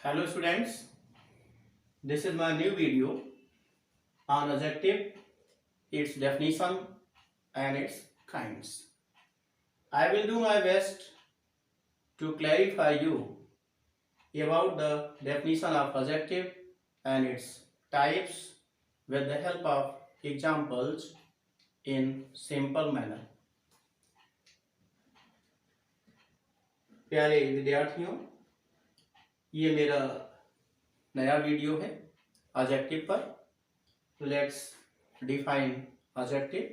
Hello students, this is my new video on adjective, its definition and its kinds. I will do my best to clarify you about the definition of adjective and its types with the help of examples in simple manner. प्यारे विद्यार्थियों, ये मेरा नया video है adjective पर। Let's define adjective.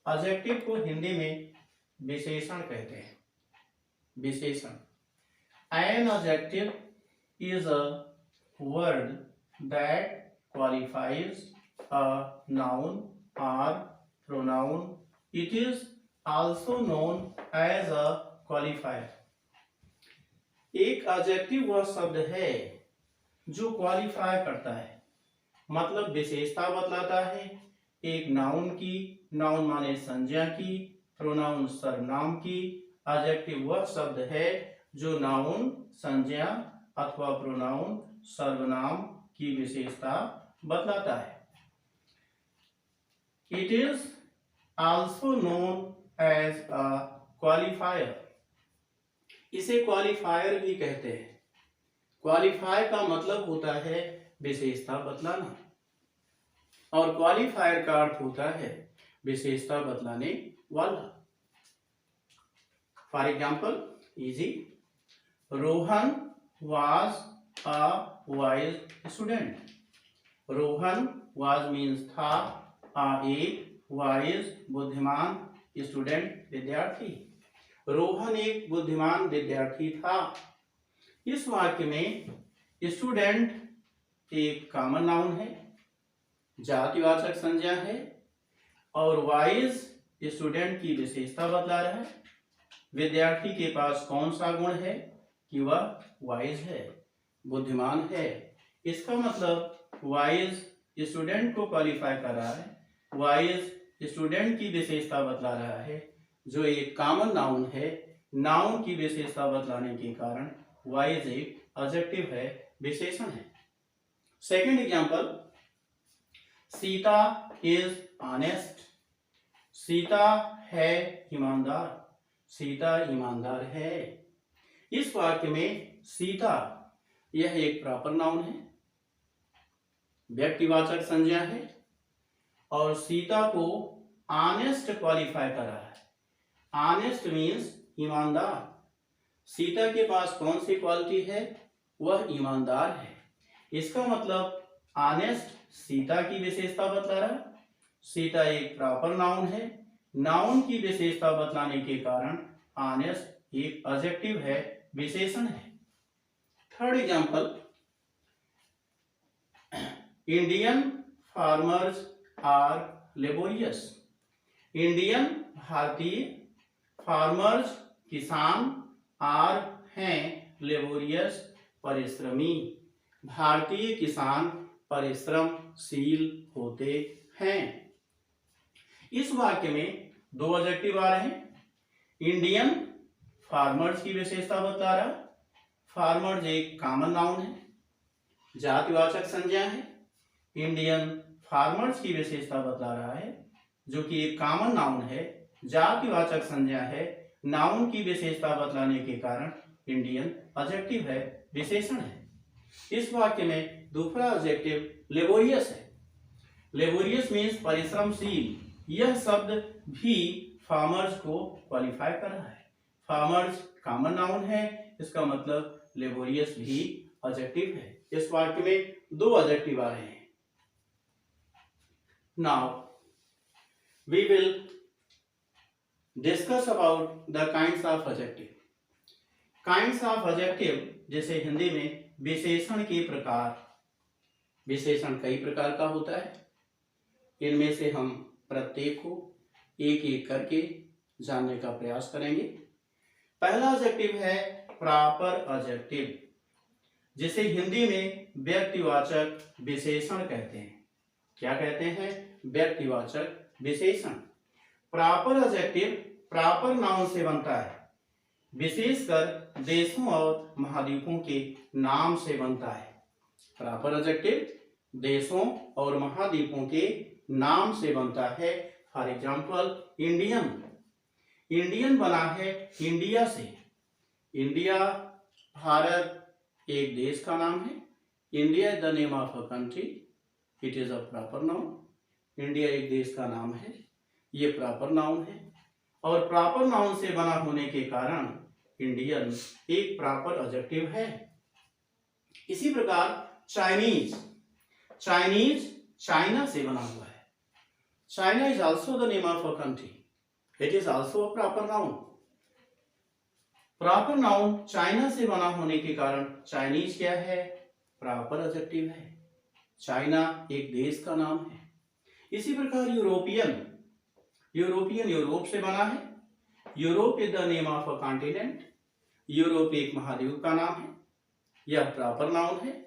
Adjective को हिंदी में विशेषण कहते हैं। विशेषण, an adjective is a word that qualifies a noun और pronoun. It is also known as a qualifier. एक एडजेक्टिव वह शब्द है जो क्वालिफाई करता है, मतलब विशेषता बतलाता है एक नाउन की। नाउन माने संज्ञा की, प्रोनाउन सर्वनाम की। एडजेक्टिव वह शब्द है जो नाउन, संज्ञा अथवा प्रोनाउन सर्वनाम की विशेषता बतलाता है। It is also known as a qualifier. इसे क्वालिफायर भी कहते हैं। क्वालिफाई का मतलब होता है विशेषता बतलाना, और क्वालिफायर का अर्थ होता है विशेषता बतलाने वाला। For example, easy, Rohan was a wise student. Rohan was means था, एक वाइज बुद्धिमान, स्टूडेंट विद्यार्थी। रोहन एक बुद्धिमान विद्यार्थी था। इस वाक्य में स्टूडेंट एक कॉमन नाउन है, जातिवाचक संज्ञा है, और वाइज स्टूडेंट की विशेषता बतला रहा है। विद्यार्थी के पास कौन सा गुण है कि वह वाइज है, बुद्धिमान है। इसका मतलब वाइज स्टूडेंट को क्वालिफाई कर रहा है, वाइज स्टूडेंट की विशेषता बतला रहा है, जो एक कॉमन नाउन है। नाउन की विशेषता बतलाने के कारण वाइज एक एडजेक्टिव है, विशेषण है। Second example, Sita is honest. Sita है ईमानदार। सीता ईमानदार है। इस वाक्य में सीता यह एक प्रॉपर नाउन है, व्यक्तिवाचक संज्ञा है, और सीता को ऑनेस्ट क्वालिफाई कर रहा है। ऑनेस्ट मीन्स ईमानदार। सीता के पास कौन सी क्वालिटी है? वह ईमानदार है। इसका मतलब ऑनेस्ट सीता की विशेषता बतला रहा है। सीता एक प्रॉपर नाउन है। नाउन की विशेषता बतलाने के कारण ऑनेस्ट एक एडजेक्टिव है, विशेषण है। Third example, Indian farmers are laborious. Indian भारतीय, फार्मर्स किसान, आर हैं लेबोरियस परिश्रमी। भारतीय किसान परिश्रमशील होते हैं। इस वाक्य में दो एडजेक्टिव आ रहे हैं। इंडियन फार्मर्स की विशेषता बता रहा है। फार्मर्स एक कॉमन नाउन है, जातिवाचक संज्ञा है। इंडियन फार्मर्स की विशेषता बता रहा है, जो कि एक कॉमन नाउन है, जातिवाचक संज्ञा है। नाउन की विशेषता बतलाने के कारण इंडियन एडजेक्टिव है, विशेषण है। इस वाक्य में दूसरा एडजेक्टिव लेबोरियस है। लेबोरियस मीन्स परिश्रमशील। यह शब्द भी फार्मर्स को क्वालिफाई कर रहा है। फार्मर्स कॉमन नाउन है, इसका मतलब लेबोरियस भी एडजेक्टिव है। इस वाक्य में दो एडजेक्टिव आ रहे हैं। Now we will discuss about the kinds of adjective. Kinds of adjective, जैसे हिंदी में विशेषण के प्रकार। विशेषण कई प्रकार का होता है। इनमें से हम प्रत्येक को एक एक करके जानने का प्रयास करेंगे। पहला एडजेक्टिव है प्रॉपर एडजेक्टिव, जिसे हिंदी में व्यक्तिवाचक विशेषण कहते हैं। क्या कहते हैं? व्यक्तिवाचक विशेषण। प्रॉपर एडजेक्टिव प्रॉपर नाउन से बनता है। विशेषकर देशों और महाद्वीपों के नाम से बनता है। प्रॉपर एडजेक्टिव देशों और महाद्वीपों के नाम से बनता है। फॉर एग्जाम्पल इंडियन, इंडियन बना है इंडिया से। इंडिया भारत एक देश का नाम है। India is the name of a country, it is a proper noun. India एक देश का नाम है, ये प्रॉपर नाउन है और प्रॉपर नाउन से बना होने के कारण इंडियन एक प्रॉपर एडजेक्टिव है। इसी प्रकार चाइनीज, चाइनीज चाइना से बना हुआ है। China is also the name of a country, it is also a proper noun. Proper noun China से बना होने के कारण चाइनीज क्या है, प्रॉपर एडजेक्टिव है। चाइना एक देश का नाम है। इसी प्रकार यूरोपियन, यूरोपियन यूरोप से बना है। Europe is the name of a continent, Europe एक महाद्वीप का नाम है, यह प्रॉपर नाउन है।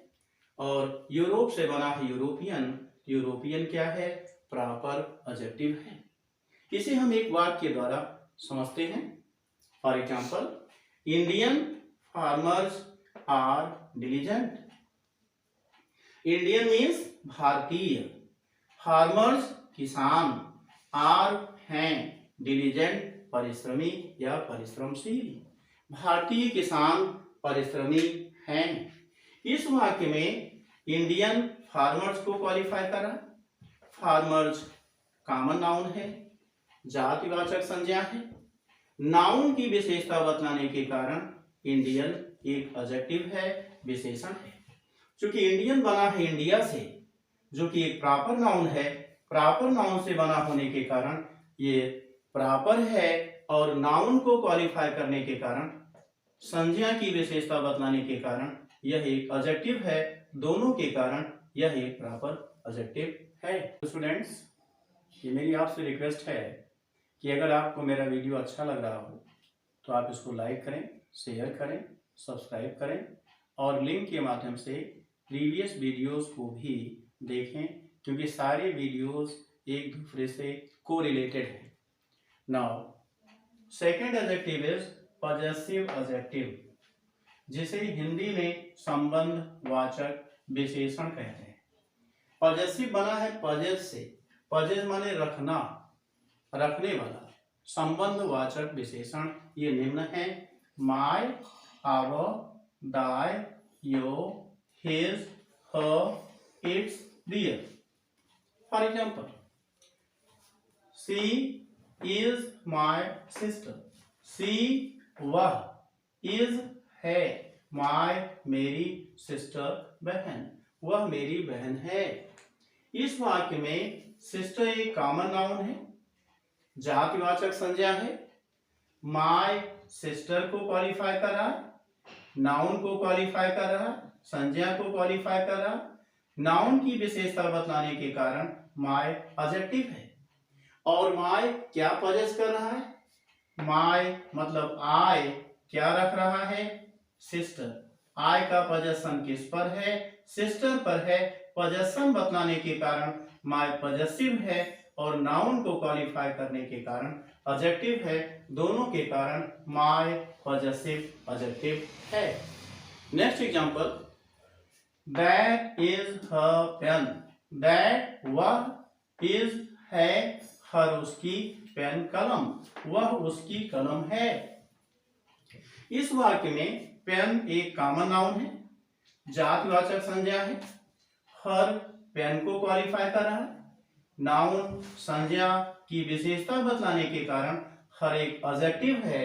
और यूरोप से बना है यूरोपियन, यूरोपियन क्या है, प्रॉपर एडजेक्टिव है। इसे हम एक वाक्य के द्वारा समझते हैं। For example Indian farmers are diligent. Indian means भारतीय, फार्मर्स किसान, आर हैं डिलीजेंट परिश्रमी या परिश्रमशील। भारतीय किसान परिश्रमी हैं। इस वाक्य में इंडियन फार्मर्स को क्वालिफाई करा। फार्मर्स कॉमन नाउन है, जातिवाचक संज्ञा है। नाउन की विशेषता बतलाने के कारण इंडियन एक एडजेक्टिव है, विशेषण है। चूंकि इंडियन बना है इंडिया से, जो कि एक प्रॉपर नाउन है, प्रॉपर नाउन से बना होने के कारण ये प्रॉपर है और नाउन को क्वालिफाई करने के कारण, संज्ञा की विशेषता बतलाने के कारण यह एक एडजेक्टिव है। दोनों के कारण यह एक प्रॉपर एडजेक्टिव है। तो स्टूडेंट्स, ये मेरी आपसे रिक्वेस्ट है कि अगर आपको मेरा वीडियो अच्छा लग रहा हो तो आप इसको लाइक करें, शेयर करें, सब्सक्राइब करें और लिंक के माध्यम से प्रीवियस वीडियोस को भी देखें, क्योंकि सारे वीडियोस एक दूसरे से कोरिलेटेड हैं। Now second adjective is possessive adjective, जिसे हिंदी में संबंधवाचक विशेषण कहते हैं। पॉजेसिव बना है पजेस से, पजेस माने रखना, रखने वाला। संबंधवाचक विशेषण ये निम्न है: माय, आवर, दाय, your, his, her, its, their. For example, she is my sister. She वह, is है, my मेरी, sister बहन, वह मेरी बहन है। इस वाक्य में सिस्टर एक कॉमन नाउन है, जातिवाचक संज्ञा है। my सिस्टर को क्वालिफाई कर रहा, नाउन को क्वालिफाई कर रहा, संज्ञा को क्वालिफाई कर रहा। नाउन की विशेषता बतलाने के कारण माय एडजेक्टिव है। और माय क्या पजेस कर रहा है, माय मतलब आई क्या रख रहा है, सिस्टर। आई का पजेशन किस पर है, सिस्टर पर है। पजेशन बतलाने के कारण माय पजेसिव है और नाउन को क्वालिफाई करने के कारण एडजेक्टिव है। दोनों के कारण माय पजेसिव एडजेक्टिव है। Next example, that is her pen. That वह, इज है, हर उसकी, पेन कलम, वह उसकी कलम है। इस वाक्य में पेन एक कॉमन नाउन है, जातिवाचक संज्ञा है। हर पेन को क्वालिफाई कर रहा है। नाउन संज्ञा की विशेषता बतलाने के कारण हर एक एडजेक्टिव है।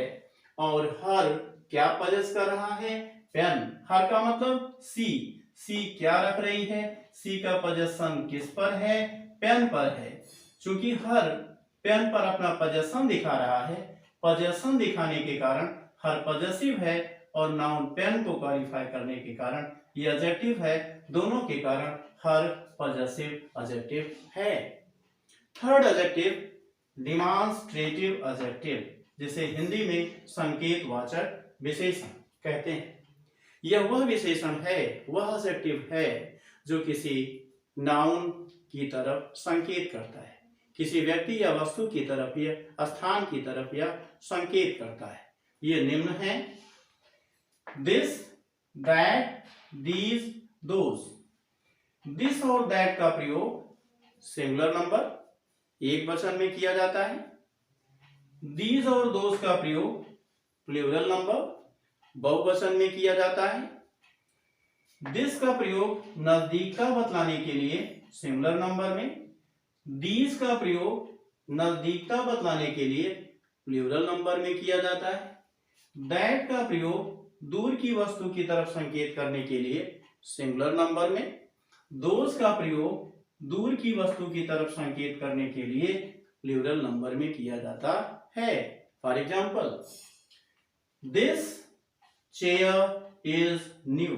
और हर क्या पजेस कर रहा है, पेन। हर का मतलब सी, सी क्या रख रही है, सी का पजेशन किस पर है, पेन पर है। चूंकि हर पेन पर अपना पजेशन दिखा रहा है, पजेशन दिखाने के कारण हर पजेसिव है और नाउन पेन को क्वालिफाई करने के कारण ये एडजेक्टिव है। दोनों के कारण हर पजेसिव एडजेक्टिव है। थर्ड एडजेक्टिव डिमॉन्स्ट्रेटिव एडजेक्टिव, जिसे हिंदी में संकेतवाचक विशेषण कहते हैं। यह वह विशेषण है, वह एडजेक्टिव है जो किसी नाउन की तरफ संकेत करता है, किसी व्यक्ति या वस्तु की तरफ या स्थान की तरफ यह संकेत करता है। ये निम्न है। This, that, these, those. This और दैट का प्रयोग सिंगुलर नंबर एक वचन में किया जाता है। दीज और दोज का प्रयोग प्लूरल नंबर बहुवचन में किया जाता है। दिस का प्रयोग नजदीकता बतलाने के लिए सिंगुलर नंबर में, दीज का प्रयोग नजदीकता बतलाने के लिए प्लूरल नंबर में किया जाता है। दैट का प्रयोग दूर की वस्तु की तरफ संकेत करने के लिए सिंगुलर नंबर में, दोज का प्रयोग दूर की वस्तु की तरफ संकेत करने के लिए प्लूरल नंबर में किया जाता है। For example, this chair is new.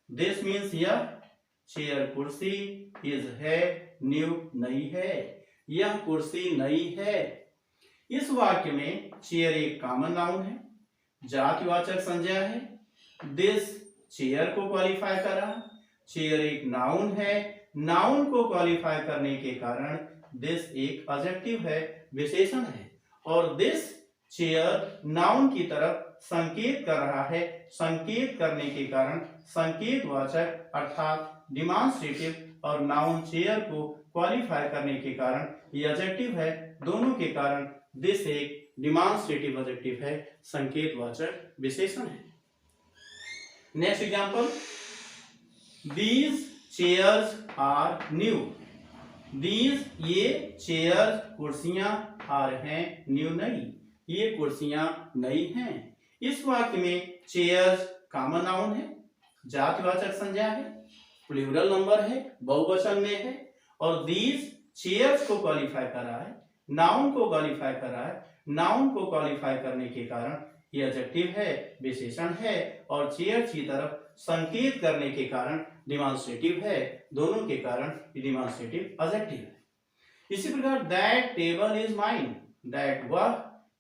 This means यह चेयर कुर्सी, इज है न्यू नई है, यह कुर्सी नई है। इस वाक्य में चेयर एक कॉमन नाउन है, जातिवाचक संज्ञा है। दिस चेयर को क्वालिफाई कर रहा, चेयर एक नाउन है, नाउन को क्वालिफाई करने के कारण दिस एक एडजेक्टिव है, विशेषण है। और दिस चेयर नाउन की तरफ संकेत कर रहा है, संकेत करने के कारण संकेतवाचक अर्थात डिमॉन्स्ट्रेटिव और नाउन चेयर को क्वालिफाई करने के कारण ये एडजेक्टिव है। दोनों के कारण दिस एक डिमॉन्स्ट्रेटिव एडजेक्टिव है, संकेतवाचक विशेषण है। Next example, these chairs are new. These ये चेयर्स कुर्सियां, आर हैं न्यू नई, ये कुर्सियां नई हैं। इस वाक्य में चेयर्स कॉमन नाउन है, जातिवाचक संज्ञा है, प्लूरल नंबर है, बहुवचन में है। और दीज चेयर्स को क्वालिफाई कर रहा है, नाउन को क्वालिफाई कर रहा है, नाउन को क्वालिफाई करने के कारण ये एडजेक्टिव है, विशेषण है। और चेयर्स की तरफ संकेत करने के कारण डिमॉन्स्ट्रेटिव है, दोनों के कारण ये डिमॉन्स्ट्रेटिव एडजेक्टिव है। इसी प्रकार that table is mine. That वह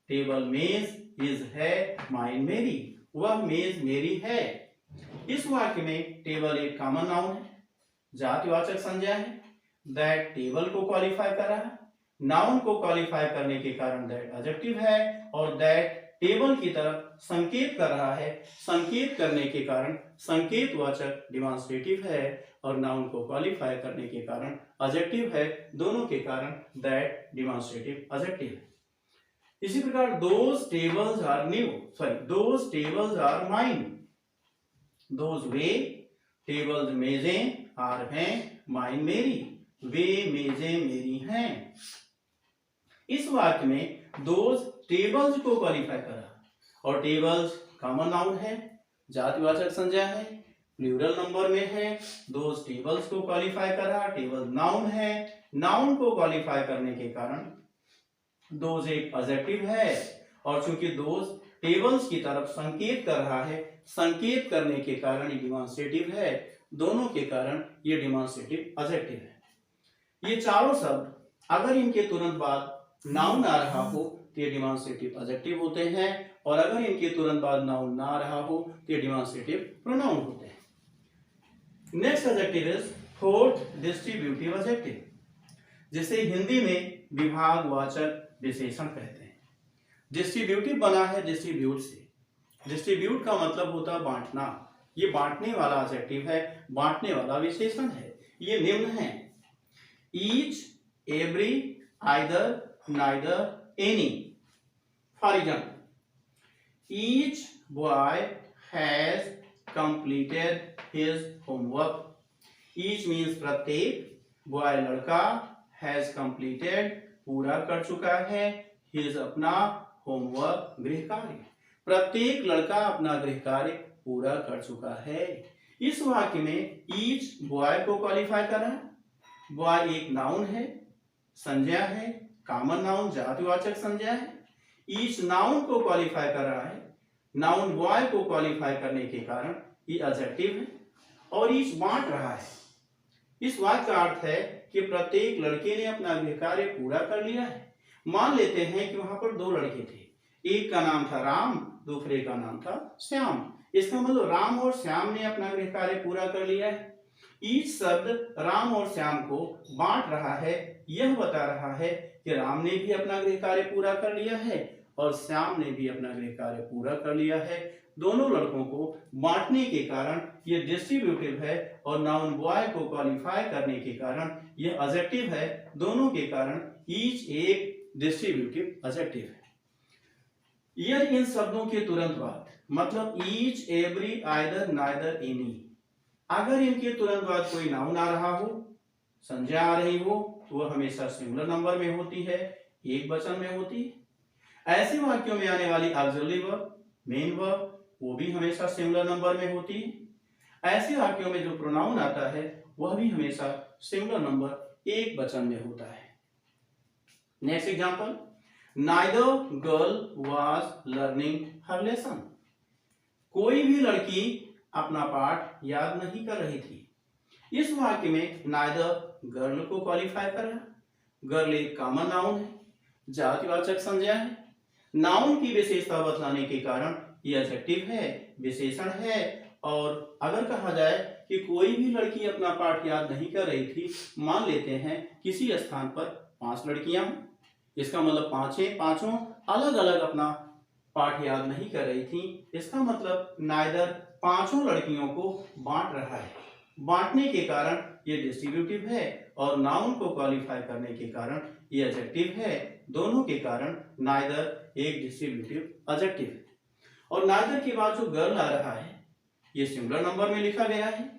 टेबल मेज, इज है माइन मेरी, वह मेज मेरी है। इस वाक्य में टेबल एक कॉमन नाउन है, जातिवाचक संज्ञा है। दैट टेबल को क्वालिफाई कर रहा है, नाउन को क्वालिफाई करने के कारण दैट एडजेक्टिव है। और दैट टेबल की तरफ संकेत कर रहा है, संकेत करने के कारण संकेतवाचक डिमॉन्स्ट्रेटिव है। और नाउन को क्वालिफाई करने के कारण एडजेक्टिव है, दोनों के कारण दैट डिमॉन्स्ट्रेटिव एडजेक्टिव है। इसी प्रकार those tables are new, sorry those tables are mine. Those वे टेबल्स मेजें, आर हैं माइन मेरी, वे मेजें मेरी हैं। इस वाक्य में दोज टेबल्स को क्वालिफाई करा, और टेबल्स कॉमन नाउन है, जातिवाचक संज्ञा है, प्लूरल नंबर में है। दोज टेबल्स को क्वालिफाई करा, टेबल नाउन है, नाउन को क्वालिफाई करने के कारण दोज एक एडजेक्टिव है। और चूंकि दोज टेबल्स की तरफ संकेत कर रहा है, संकेत करने के कारण ये डिमॉन्स्ट्रेटिव है, दोनों के कारण ये डिमॉन्स्ट्रेटिव एडजेक्टिव है। ये चारों शब्द अगर इनके तुरंत बाद नाउन आ रहा हो तो ये डिमॉन्स्ट्रेटिव एडजेक्टिव होते हैं, और अगर इनके तुरंत बाद नाउन ना आ रहा हो तो ये डिमॉन्स्ट्रेटिव प्रोनाउन होते हैं। Next adjective is fourth distributive adjective, जिसे हिंदी में विभागवाचक विशेषण कहते हैं। डिस्ट्रीब्यूटिव बना है डिस्ट्रीब्यूट से। डिस्ट्रीब्यूट का मतलब होता है बांटना, ये बांटने वाला एडजेक्टिव है, बांटने वाला विशेषण है। ये निम्न है, each, every, either, neither, any. For example, each boy has completed his homework. Each means प्रत्येक, boy लड़का, has completed पूरा कर चुका है, his अपना होमवर्क गृह कार्य, प्रत्येक लड़का अपना गृह कार्य पूरा कर चुका है। इस वाक्य में each boy को क्वालिफाई कर रहा है। boy एक नाउन है, संज्ञा है, कॉमन नाउन जातिवाचक संज्ञा है। ईच नाउन को क्वालिफाई कर रहा है, नाउन बॉय को क्वालिफाई करने के कारण ये एडजेक्टिव है। और ईच बांट रहा है। इस वाक्य का अर्थ है कि प्रत्येक लड़के ने अपना गृह कार्य पूरा कर लिया है। मान लेते हैं कि वहां पर दो लड़के थे, एक का नाम था राम, दूसरे का नाम था श्याम। इसका मतलब राम और श्याम ने अपना गृह कार्य पूरा कर लिया है। ईच शब्द राम और श्याम को बांट रहा है, यह बता रहा है कि राम ने भी अपना गृह कार्य पूरा कर लिया है और श्याम ने भी अपना गृह कार्य पूरा कर लिया है। दोनों लड़कों को बांटने के कारण ये डिस्ट्रीब्यूटिव है और नाउन बॉय को क्वालिफाई करने के कारण ये एडजेक्टिव है। दोनों के कारण ईच एक डिस्ट्रीब्यूटिव एडजेक्टिव है। ईयर इन शब्दों के तुरंत बाद मतलब each, every, either, neither, any. अगर इनके तुरंत बाद कोई नाउन आ रहा हो, संज्ञा आ रही हो, तो वह हमेशा सिंगुलर नंबर में होती है, एक वचन में होती है। ऐसे वाक्यों में आने वाली ऑक्सिलरी वर्ब, मेन वर्ब, वो भी हमेशा सिंगुलर नंबर में होती है। ऐसे वाक्यों में जो प्रोनाउन आता है वह भी हमेशा सिंगुलर नंबर एक वचन में होता है। Next example, neither girl was learning her lesson. कोई भी लड़की अपना पाठ याद नहीं कर रही थी। इस वाक्य में नाइदर गर्ल को क्वालिफाई कर रहा है। गर्ल एक कॉमन नाउन है, जातिवाचक संज्ञा है। नाउन की विशेषता बतलाने के कारण यह एडजेक्टिव है, विशेषण है। और अगर कहा जाए कि कोई भी लड़की अपना पाठ याद नहीं कर रही थी, मान लेते हैं किसी स्थान पर 5 लड़कियां, इसका मतलब पांचों अलग अलग अपना पाठ याद नहीं कर रही थी। इसका मतलब नाइदर पांचों लड़कियों को बांट रहा है। बांटने के कारण ये डिस्ट्रीब्यूटिव है और नाउन को क्वालिफाई करने के कारण ये एडजेक्टिव है। दोनों के कारण नाइदर एक डिस्ट्रीब्यूटिव एडजेक्टिव है। और नाइदर के बाद जो गर्ल आ रहा है ये सिंगुलर नंबर में लिखा गया है,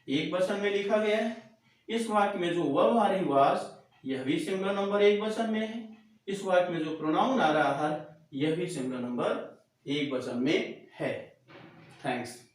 एक वचन में लिखा गया है। इस वाक्य में जो वर्ब आ रही वाज, यह भी सिंगुलर नंबर एक वचन में है। इस वाक्य में जो प्रोनाउन आ रहा है यह भी सिंगुलर नंबर एक वचन में है। थैंक्स।